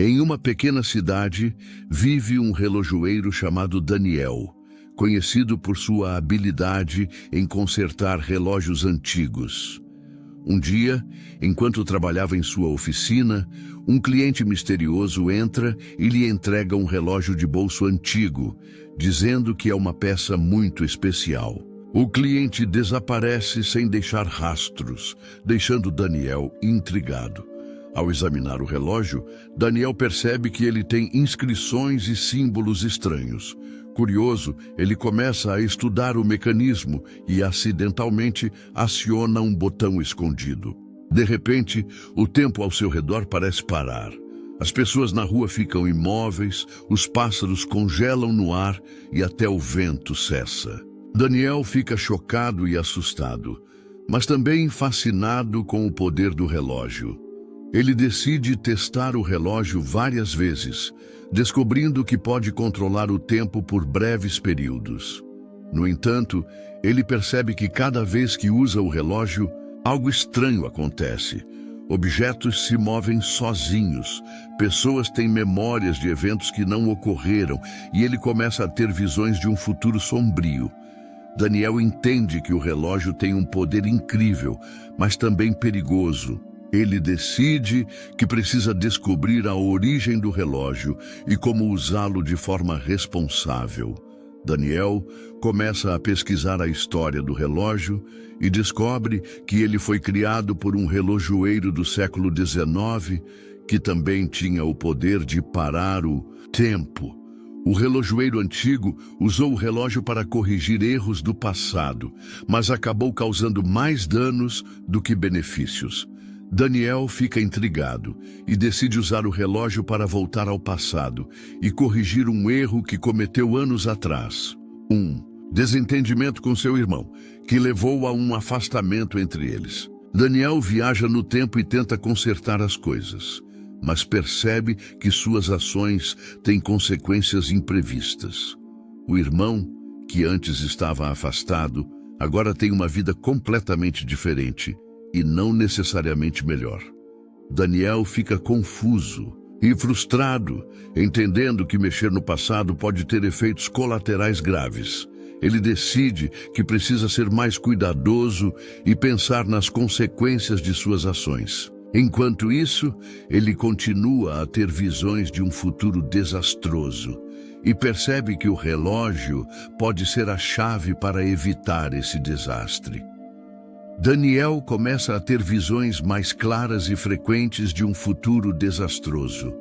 Em uma pequena cidade, vive um relojoeiro chamado Daniel, conhecido por sua habilidade em consertar relógios antigos. Um dia, enquanto trabalhava em sua oficina, um cliente misterioso entra e lhe entrega um relógio de bolso antigo, dizendo que é uma peça muito especial. O cliente desaparece sem deixar rastros, deixando Daniel intrigado. Ao examinar o relógio, Daniel percebe que ele tem inscrições e símbolos estranhos. Curioso, ele começa a estudar o mecanismo e, acidentalmente, aciona um botão escondido. De repente, o tempo ao seu redor parece parar. As pessoas na rua ficam imóveis, os pássaros congelam no ar e até o vento cessa. Daniel fica chocado e assustado, mas também fascinado com o poder do relógio. Ele decide testar o relógio várias vezes, descobrindo que pode controlar o tempo por breves períodos. No entanto, ele percebe que cada vez que usa o relógio, algo estranho acontece. Objetos se movem sozinhos, pessoas têm memórias de eventos que não ocorreram e ele começa a ter visões de um futuro sombrio. Daniel entende que o relógio tem um poder incrível, mas também perigoso. Ele decide que precisa descobrir a origem do relógio e como usá-lo de forma responsável. Daniel começa a pesquisar a história do relógio e descobre que ele foi criado por um relojoeiro do século XIX que também tinha o poder de parar o tempo. O relojoeiro antigo usou o relógio para corrigir erros do passado, mas acabou causando mais danos do que benefícios. Daniel fica intrigado e decide usar o relógio para voltar ao passado e corrigir um erro que cometeu anos atrás. Desentendimento com seu irmão, que levou a um afastamento entre eles. Daniel viaja no tempo e tenta consertar as coisas, mas percebe que suas ações têm consequências imprevistas. O irmão, que antes estava afastado, agora tem uma vida completamente diferente e não necessariamente melhor. Daniel fica confuso e frustrado, entendendo que mexer no passado pode ter efeitos colaterais graves. Ele decide que precisa ser mais cuidadoso e pensar nas consequências de suas ações. Enquanto isso, ele continua a ter visões de um futuro desastroso e percebe que o relógio pode ser a chave para evitar esse desastre. Daniel começa a ter visões mais claras e frequentes de um futuro desastroso.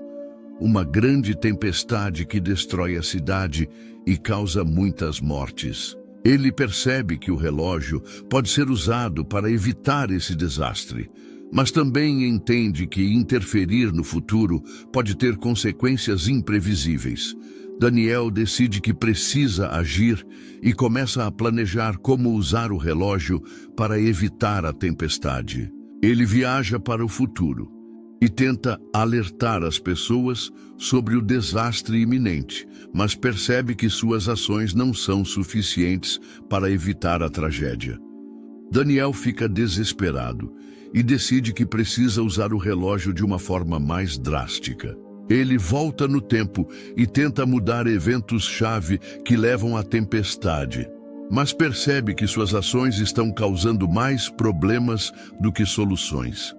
Uma grande tempestade que destrói a cidade e causa muitas mortes. Ele percebe que o relógio pode ser usado para evitar esse desastre, mas também entende que interferir no futuro pode ter consequências imprevisíveis. Daniel decide que precisa agir e começa a planejar como usar o relógio para evitar a tempestade. Ele viaja para o futuro e tenta alertar as pessoas sobre o desastre iminente, mas percebe que suas ações não são suficientes para evitar a tragédia. Daniel fica desesperado e decide que precisa usar o relógio de uma forma mais drástica. Ele volta no tempo e tenta mudar eventos-chave que levam à tempestade, mas percebe que suas ações estão causando mais problemas do que soluções.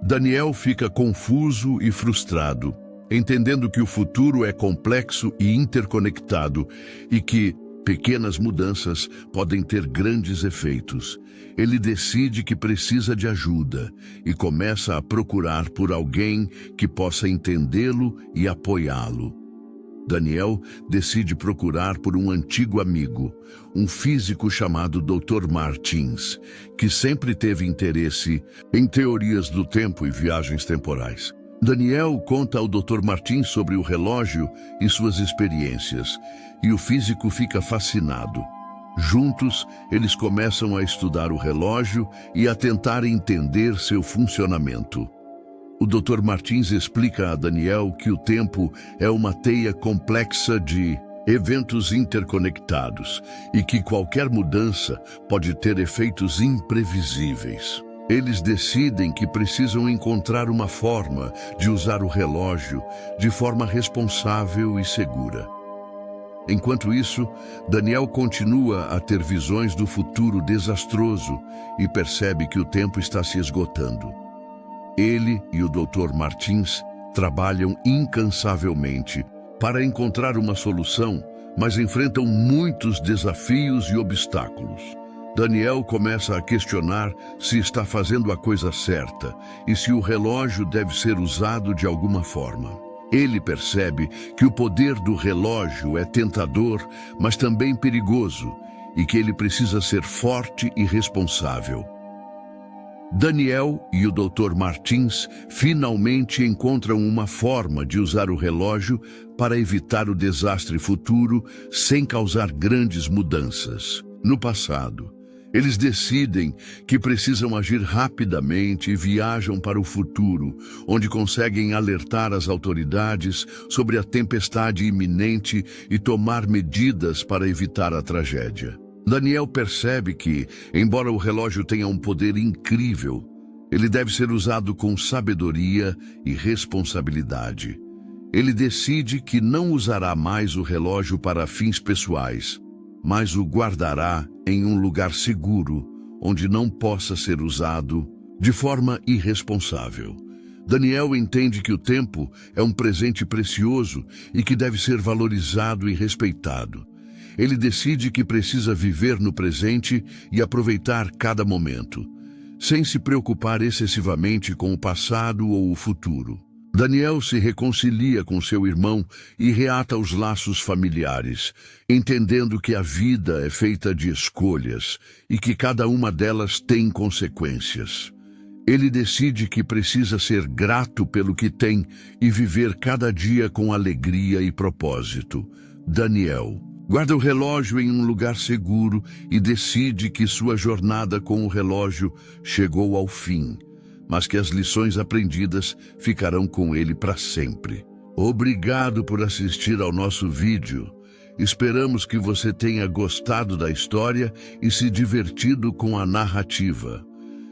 Daniel fica confuso e frustrado, entendendo que o futuro é complexo e interconectado e que pequenas mudanças podem ter grandes efeitos. Ele decide que precisa de ajuda e começa a procurar por alguém que possa entendê-lo e apoiá-lo. Daniel decide procurar por um antigo amigo, um físico chamado Dr. Martins, que sempre teve interesse em teorias do tempo e viagens temporais. Daniel conta ao Dr. Martins sobre o relógio e suas experiências, e o físico fica fascinado. Juntos, eles começam a estudar o relógio e a tentar entender seu funcionamento. O Dr. Martins explica a Daniel que o tempo é uma teia complexa de eventos interconectados e que qualquer mudança pode ter efeitos imprevisíveis. Eles decidem que precisam encontrar uma forma de usar o relógio de forma responsável e segura. Enquanto isso, Daniel continua a ter visões do futuro desastroso e percebe que o tempo está se esgotando. Ele e o Dr. Martins trabalham incansavelmente para encontrar uma solução, mas enfrentam muitos desafios e obstáculos. Daniel começa a questionar se está fazendo a coisa certa e se o relógio deve ser usado de alguma forma. Ele percebe que o poder do relógio é tentador, mas também perigoso, e que ele precisa ser forte e responsável. Daniel e o Dr. Martins finalmente encontram uma forma de usar o relógio para evitar o desastre futuro sem causar grandes mudanças. No passado, eles decidem que precisam agir rapidamente e viajam para o futuro, onde conseguem alertar as autoridades sobre a tempestade iminente e tomar medidas para evitar a tragédia. Daniel percebe que, embora o relógio tenha um poder incrível, ele deve ser usado com sabedoria e responsabilidade. Ele decide que não usará mais o relógio para fins pessoais, mas o guardará em um lugar seguro, onde não possa ser usado de forma irresponsável. Daniel entende que o tempo é um presente precioso e que deve ser valorizado e respeitado. Ele decide que precisa viver no presente e aproveitar cada momento, sem se preocupar excessivamente com o passado ou o futuro. Daniel se reconcilia com seu irmão e reata os laços familiares, entendendo que a vida é feita de escolhas e que cada uma delas tem consequências. Ele decide que precisa ser grato pelo que tem e viver cada dia com alegria e propósito. Daniel guarda o relógio em um lugar seguro e decide que sua jornada com o relógio chegou ao fim, mas que as lições aprendidas ficarão com ele para sempre. Obrigado por assistir ao nosso vídeo. Esperamos que você tenha gostado da história e se divertido com a narrativa.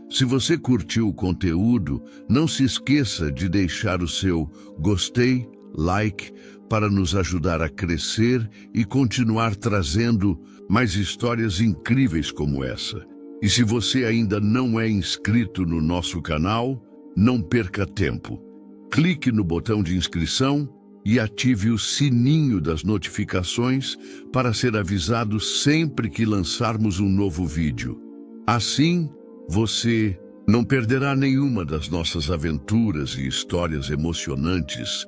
Se você curtiu o conteúdo, não se esqueça de deixar o seu gostei, like, para nos ajudar a crescer e continuar trazendo mais histórias incríveis como essa. E se você ainda não é inscrito no nosso canal, não perca tempo. Clique no botão de inscrição e ative o sininho das notificações para ser avisado sempre que lançarmos um novo vídeo. Assim, você não perderá nenhuma das nossas aventuras e histórias emocionantes